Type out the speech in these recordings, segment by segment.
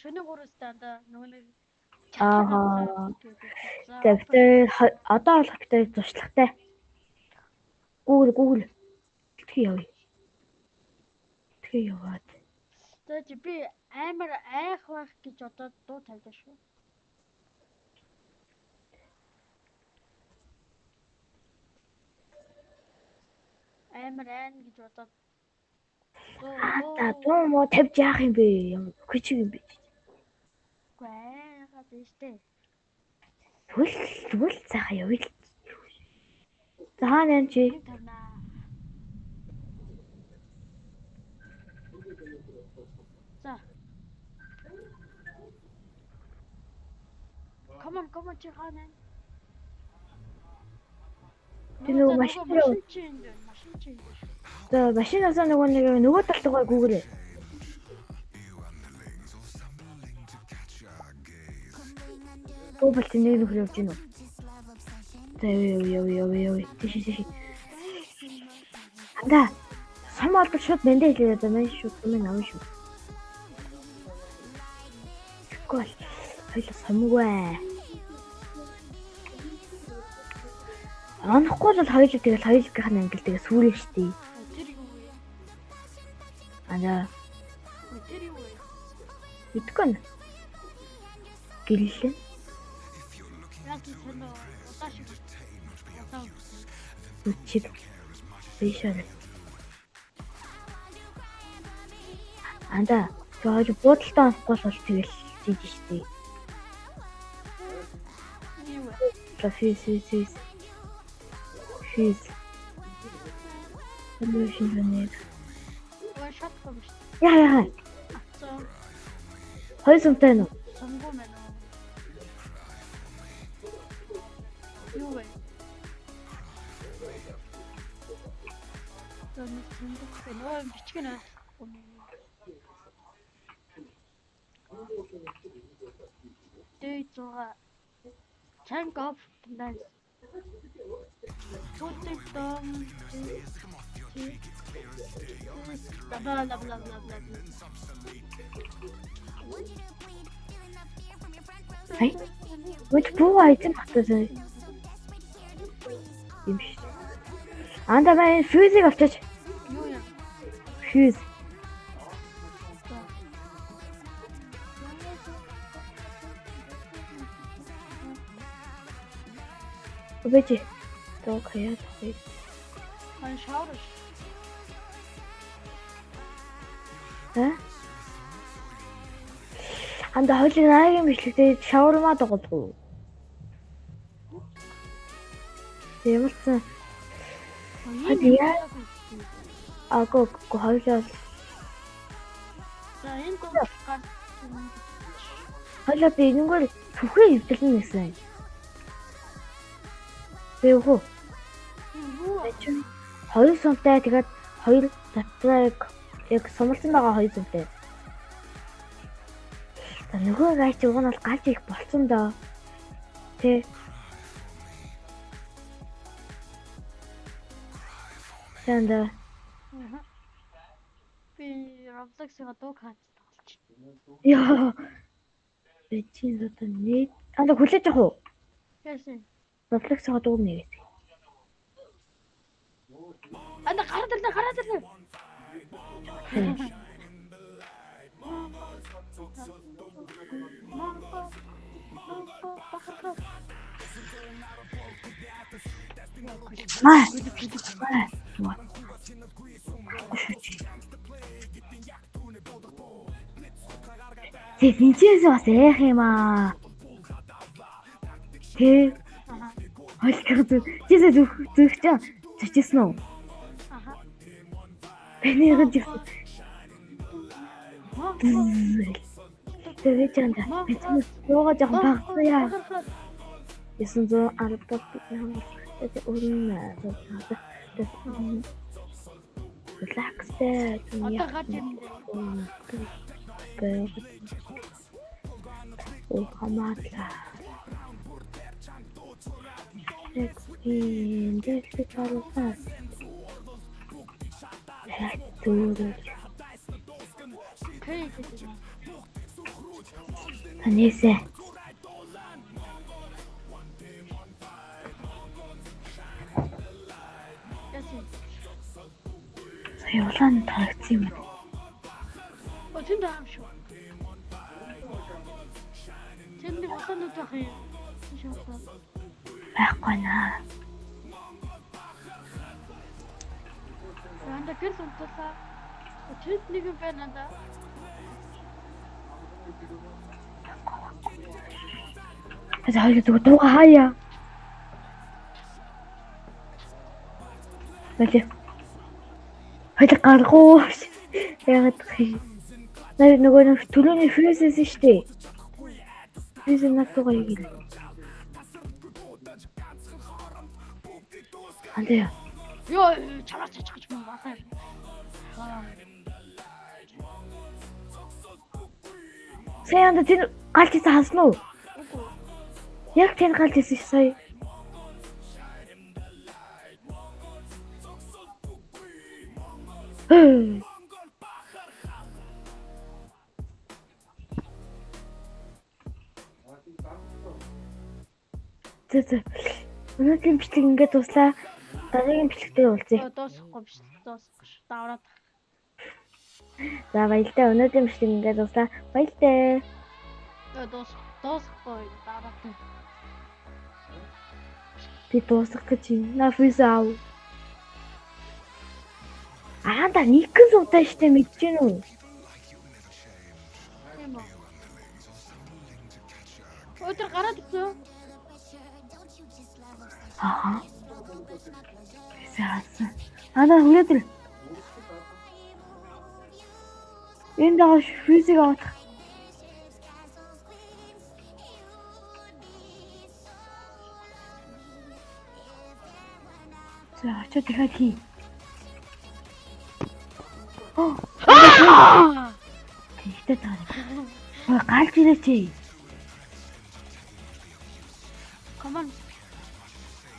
шөнийн 3-аас дандаа нөгөө нэг Аа. Тэгэхээр одоо болох гэдэг туршлагатай. Google. Тэгээ явъя. Тэгээ яваад. За чи би амар айх байх гэж одоо дуу тавьлаа шүү. Амар айн гэж бодоод дуу муу тавьж яах юм бэ? Ямар хүчиг юм бэ? Үгүй яагаад вэ? Тэгвэл цаахаа явъя л. За хаана чи? За. Come on чи хаана? Нөгөө машин чинь. За машинаас нөгөө талдгаа гүүгээрээ. Гүүбэл нэг нөхөр явж гинөө. За яв. Тийш. Анда. Сам албар шууд мэндэ хэлээ да маш шууд юм аа шүү. Тэгвэл хоёул самгүй. Анахгүй бол хоёулынхаа ангилдаг сүрэн штий. Ана. Итгэн. Гэлээ. Үчиг. Бишаа. Анда. Жоо буудалтай онцгой бол тэгэл жиж штий. Физ. Эмоционал. Яа. Хоёр сумтай нь. Сонгоо мэн. Юу вэ? Нөө бичгэн аа. Дэй зуга. Tank of nice. Putting down. Blah. Hey, which boo item хатсан юм шиг. Анда мэн фьюзийг авчаач. Юу яа? Фьюз. Обэжи. Тоо хаяа тохой. Хан шаурш. Анда хойлын аягийн бичлэгтэй шаурмаа доголдгоо. Ямарсан. Яа. Аго хойлоо. За энэ гол хойлоо би энэгээр түхээ хөвдөлнө гэсэн. Тэвхүү. Хоёр сумтай тэгээд хоёр дотроо яг сумалсан байгаа хоёр сумтай. За нөгөө гайч уг нь бол галж их болцсон доо. Тэ. Тэнда. Би Roblox-ыг дуу хаац тоглож. Яа. Би чинь одоо нэг анда хүлээж авах уу? Яасан. Roblox-ыг дуу нэг. Анда гараад ирлээ. Тэнцээс бас яах юм аа. Тэ. Хойлох зүгчээсээ зүгчээ зүгчээсэн үү? Энийг жигсэн. Тэгээ чанда. Яага жоохон багцаа. 910 тэгээ өрнө. Relax дээ. Одоо гаж юм. Хамаатла. Ин дэвлэг хараа. Хэтүүр. Танээсээ. Яасан. Сая улаан тарагдсан юм. Тэнд аав шүү. Тэнд улаанууд байх юм. Шоолоо. Байхгүй наа. Анда гэрс унтлаа. Тэнд нэг юм байна да. За хоёул дууга хаяа. Бэлээ. Хоёул гаргуу. Яагаад гэв. Нөгөө төлөөний фьюзээс штэ. Фьюз натугаа юм. Андаа. Ёо чамаас чичгэж мөн басаа. Саяанда тэр галт хийсэн хасна уу? Яг тэр галт хийсэн сая. Зэ. Өнөөдрийн бичлэг ингээд дуслаа. Дараагийн бичлэгтээ уулзъя. Дуусахгүй биш. Дуусахгүй ш. Давраад. За баярлалаа. Өнөөдрийн бичлэг ингээд дуслаа. Баярлалаа. Дуусахгүй давраад. Би дуусгах гэж байна. Нафис аав. Аанда нэгэн суудаа штэ мэдэж гэнэ үү? Тийм үү. Өдөр гараад ирсэн. Аа. Яасан. Анда хүлээдэр. Энд даа физик авах. За, очоо дахиад хий. Тэгтээ таа. Ой, галж ирээч. Команд.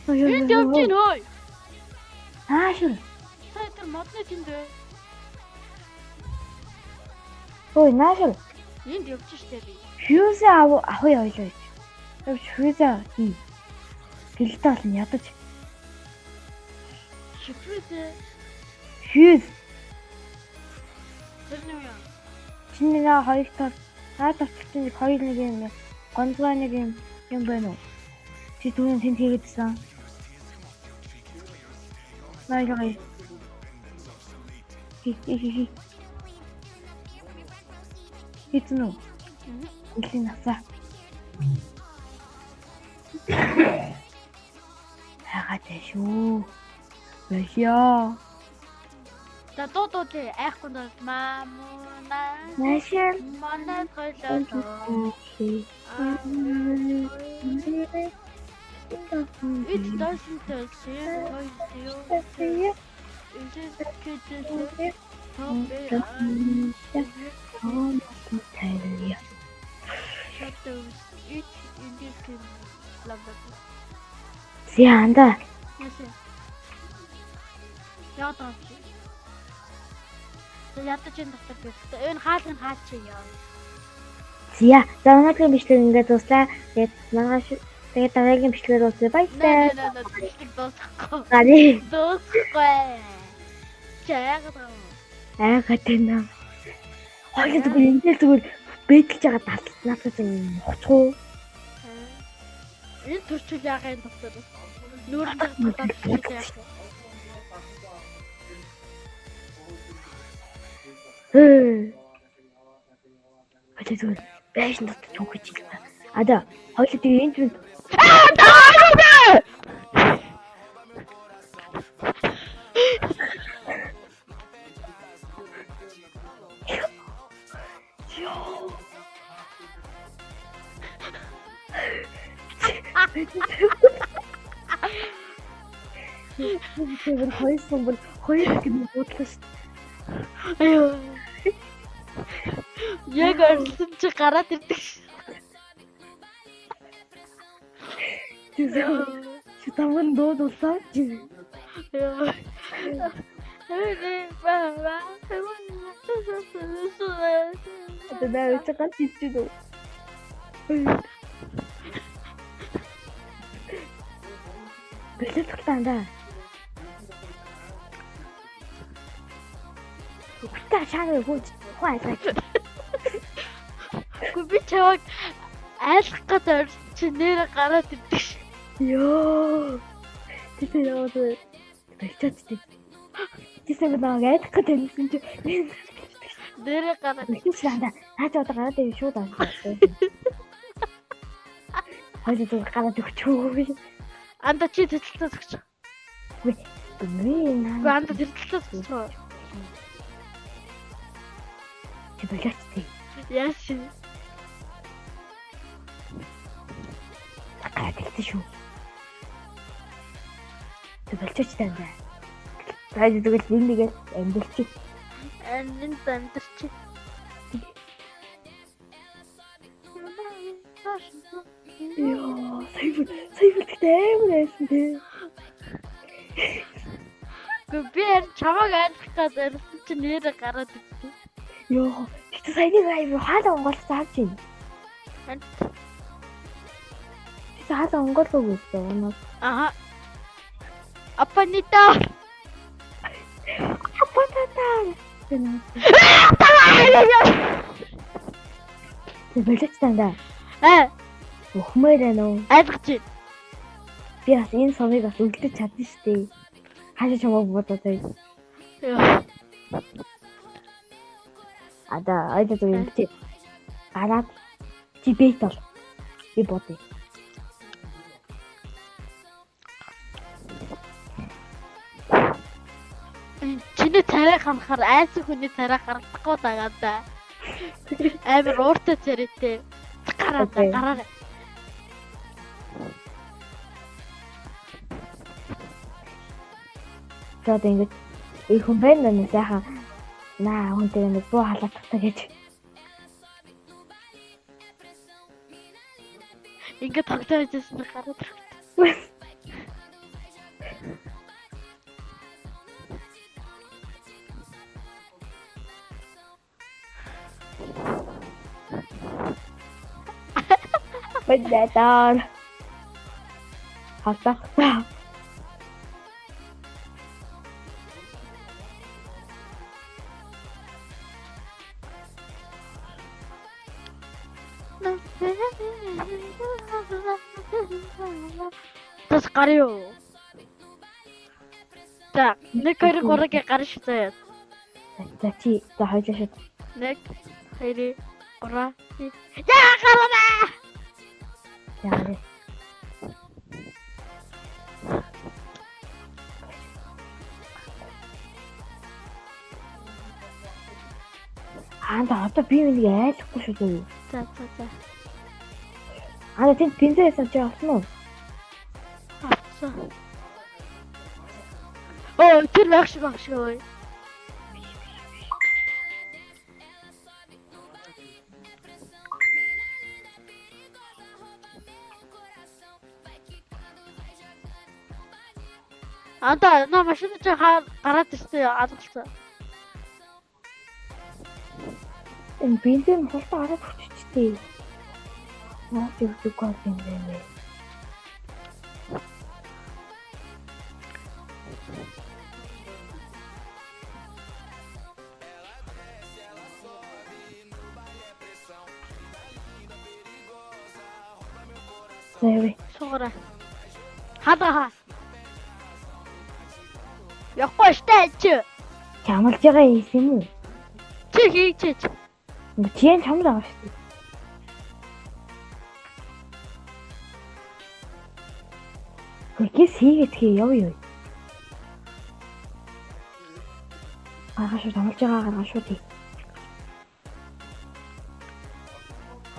Энд явж гин ой. Аашгүй. Сая тэр модны тэндээ. Ой, наашгүй. Энд явж штэ би. Фьюз авах ойлоо. Фьюз хий. Гэлтэй болно ядаж. Фьюз. Тэр нэг юм. Чиний наа хоёр тал. Наадах чинь хоёр нэг юм. Гонцгой нэг юм байна уу? Чи түүний тэнд хийгээдсэн. Наягай. Хи. Хитнүү. Илийн насаа. Хагатай шүү. Яа. За дуудуудыг айхгүй бол мамуна. Нашаа. Манай гойлоо. It doesn't Сианда. Яадаг чи. Ядаж энэ дотор би. Энэ хаалгын хаач чи яа. Зя. За өнөөдрийн бичлэг ингээд дуслаа. Тэгээд маргааш тэгээд дараагийн бичлэгээр уулзъя. Баярлалаа. Бичлэг дуусахгүй. Гари. Дуусахгүй. Чаягаад. Айгатай. Хоёул зүгээр энэ зүгээр бэдэлж байгаа надад юм хоцгоо. Энэ төрчл яагаад дотор нүүрдээ татдаг. Хөөе зүгээр байж дотор түүхэж илээ. Ада хоёул тийм энд Тэр хоёр гэж бодлоо шүү. Аюу. Яг орсон чи гараад ирдэг. Чи тамган дуудулаа чи. Аюу. Эй баа. Одоо наа өчиг ганц хэлчихв үү? Бэлэн тулаанда. Утаа шаагаа хөөж хуайлаач. Үгүй би чамайг айлах гэдэг орсон чи нэрэ гараад ирдэг ш. Ёо. Тэсээ яваад бэлчаач тий. Тэсээ нэг айлах гэдэг юмсэн чи Нэрэ гараад бэлчаанда. Наач одоо гараад ирэх шууд аа. Хойд зүг гараад өгчөө. анда чи тэрэлтээ зогч. Үгүй наа. Үгүй анда тэрэлтээ зогч. Чи бэлчаач тий. Яаш. Гайдагтай шүү. Тэг болчихч тандаа. Хайд тэгвэл нэгээс амжилчих. Энд бандэрч. Ёо, сая тэгтээ амар байсан тий. Үгүй би чамайг айлах гэдэг орсон чи нэрэ гараад ирдэг. Ёо, тэгтээ саяны аюу хаалаа онгол зааж байна. Энд Тэгтээ хаалаа онгол өгөөсөө оноо. аха. Апанита. Апатата. Тэг болчихч тандаа. Өхмөр нөө. Айлгч. Би бас энэ сувыг бас үлдэж чадна штэ. Хаашаа чамаа бодоод бай. Ада айда зүг чи гараад чи бейт бол би бодъё. Чиний царай ханахаар айсан хүний царай харагдахгүй дагаадаа. Амар ууртай царайтай. Гараарай. Тэгээд ингэж их хүн байна нэг сайхан наа хүнтэй нэг буу халаатахтаа гэж. Ингээд тогтоож ирсэн гараад ирэх. Бэдэтар. Хатахта. Тас гарё. За, нэг хоёр гурыг гарч заяа. За чи за хоёлаа шууд. Нэг, хоёр, гурав. Яа гараа. Яа. Анда одоо би үнийг айлахгүй шүү дээ. За. Анда тэнд бензээс чи авсан уу? Авсан. Оо, тэр багш. Анда на машин чи гараад ирсэн алгалсан. Энэ бензин хултаа гараад өччихтэй. Наа зүг гол бензин. Зэвэ. Сугаарай. Хадаа. Яахгүй штэ чи. Чамлж байгаа юм уу? Чи хийчих. Тийм чамд байгаа шүү дээ. Гэс хийгээд явъя. Гаргаж шууд амлж байгаа гаргаж шууд хий.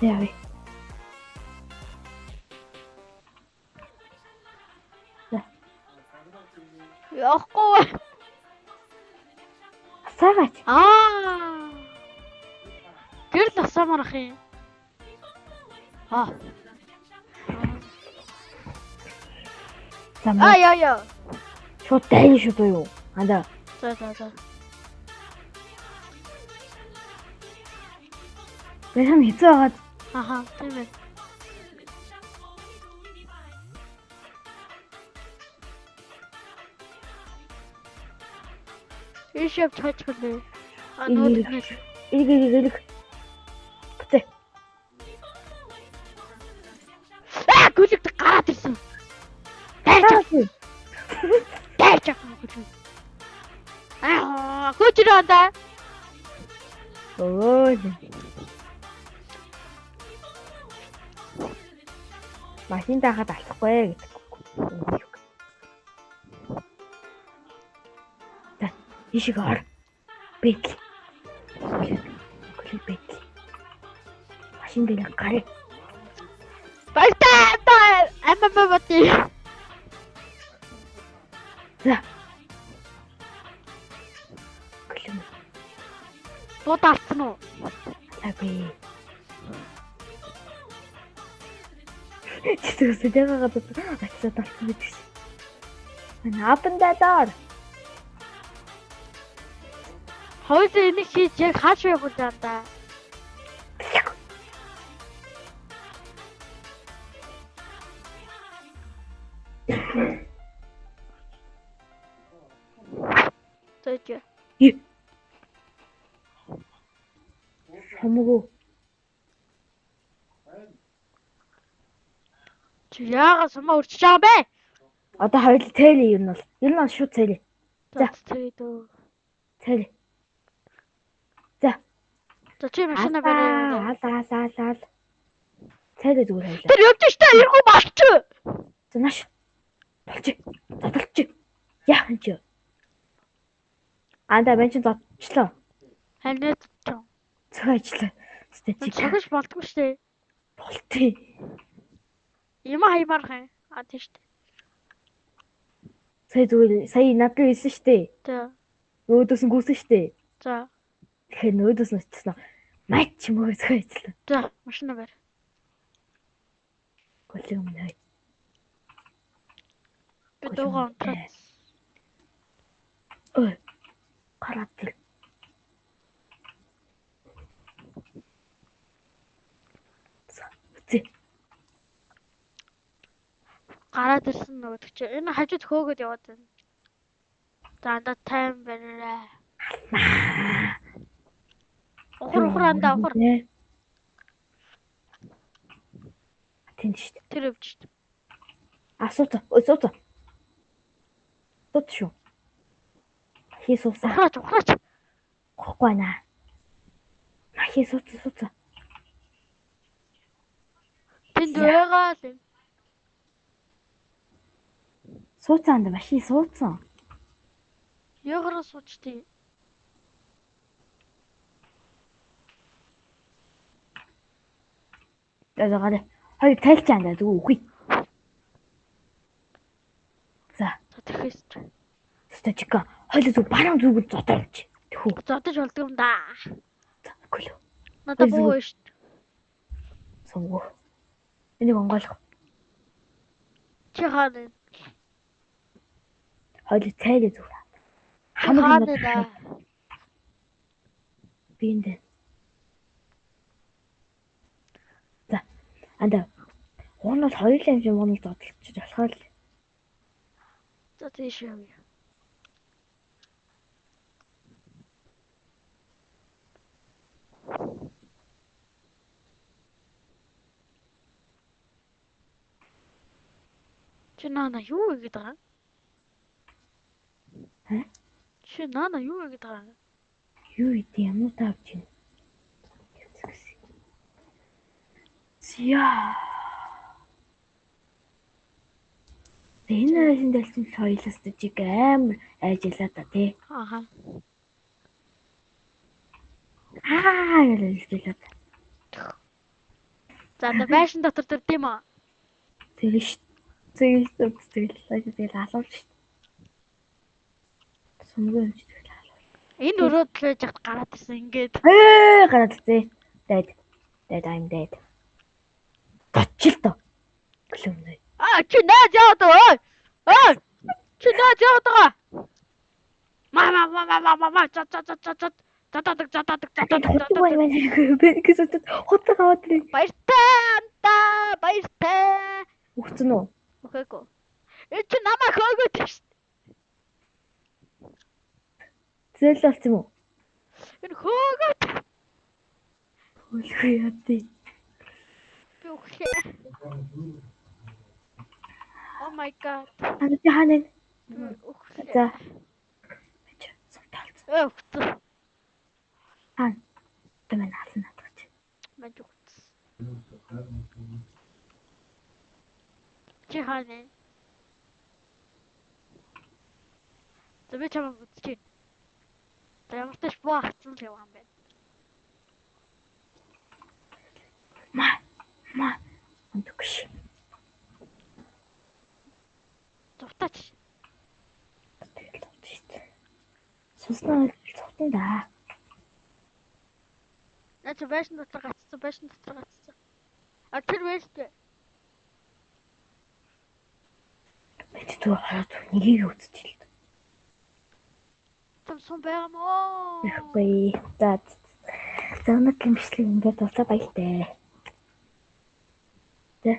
Яа. Яахгүй. Асаагач. Гэрэл асаамаар ах юм. Яа. Шууд дайны шүү дээ юу? Анда. За. Яхан хэцүү байгаад Аха, тийм ээ. Иш явж хаж хөлөө. А нууд нэг. эрэг. Бүтээ. Аа, гүлэгт гараад ирсэн. Тайч авах гэж. Аа, гүжрөөндөө. Өө. Машин даахад алахгүй гэдэг. За, ишиг ор. Бэт. Гүлэг бэт. Машин дээр гарыг. Баяртай. Амбабати. За. Гүлэг. Дуудалцсан уу? Аби. Чисэгсэж байгаа гадаа ачаа талсан гэдэг шиг. Open the door. Хойс энийг хийж яг хааш явах вэ даа? Тэгэ. Хамаагүй. Чи яагаад сумаа өрчиж байгаа бэ? Одоо хоёул тэлээ юм бол. Ер нь шууд тэлээ. За. Тэдөө. Тэлээ. За. За чи машина барай. Алаа. Тэлээ зүгээр хоёул. Тэр явж штэ эргүү малч. За наш. Болчих. Задлчих. Яах юм чи? Анда бенчин зодчлоо. Ханаад ч. Цогцлоо. Статик. Цагш болдгоо штэ. Болтыг. Юм хаймаар хай. А тийштэй. Сая надад хэлсэн штэ. За. Өөдөөс нь гүйсэн штэ. За. Тэгэхээр өөдөөс нь очсон. Мач ч юм уу цогцлоо. За, машина барь. Голын өмнө. Би дуугаа унтраад. Ой. Гараад ир. Үгүй. Гараад ирсэн нөгөө чи. Энэ хажууд хөөгд яваад байна. За, анда тайм барьраа. Ухар анда ухар. Тэнд штэ. Тэр өвч штэ. Асууц. Тот шүү. Хийсуусан. Ухраач. Гохгүй наа. Махи сууц. Тэнд байгаа л. Сууцаанд машин суудсан. Ягараа суучтыг. Яагаад хоёр тайлч андаа зүг үгүй. За, Тэхэс. стачка. Хоёул зүг баруун зүгд зодолж. Тэхүү. Зодож болдго юм да. Үгүй л. Надад боо шүү. Сумгөө. Энийг онгойлох. Чи хаана? Хоёул цайлаа зүг. Хаана да? Биндэ. За, анда. Уун бол хоёулаа юм уун зодолж болохоор л. За тийш юм. Чи наана юу ингэж байгаа? Чи наана юу ингэж байгаа? Юу гэдэг юм уу таавч юм. Зя. Энэ ажин дэлсэн хоёлаас чиг амар ажиллаа та тий. Аха. Ялэлээ. За та байшин дотор тэр тийм үү? Тэгэж тэгэл алуулж шít. Сумгүй юм чи тэгэл алуул. Энэ өрөөд л байж хат гараад ирсэн ингээд. Гараад тээ. Dead I'm dead. Гочил то. Глүмнэ. А чи наад яваад ой. Ой. Чи наад яваад байгаа. Мама. За. Зададаг. Хутаг байна гэсэн хутаг аваад ирээ. Баяртай амтаа. Баяртай. Өгцөн үү? Үхээгүй. Энд чи намайг хөөгөөд шүү дээ. Зөөл болсон юм уу? Энэ хөөгөөд. Хөлгүй яа тий. Би үхлээ. Oh my god. Ана чи хаана вэ? Үхлээ. За. Чи сумталц. Үхсэн. Хаана? Тэмээ наасан надад. Мэж үхсэн. Чи хаана? Тэвэ чамаа үзчихэ. Ямар ч тааш боо хацсан л яваа юм байна. Ма. Антугш. Зуртаач. Суснаа цогтон да. Наач байшин дотор гацсан. А тэр вэштэй. Энд туу хараад нэгийг үзчихлээ. Том сон байгаа мó. Ихгүй. За. Зөнөг гимшлиг ингээд болоо баяртай.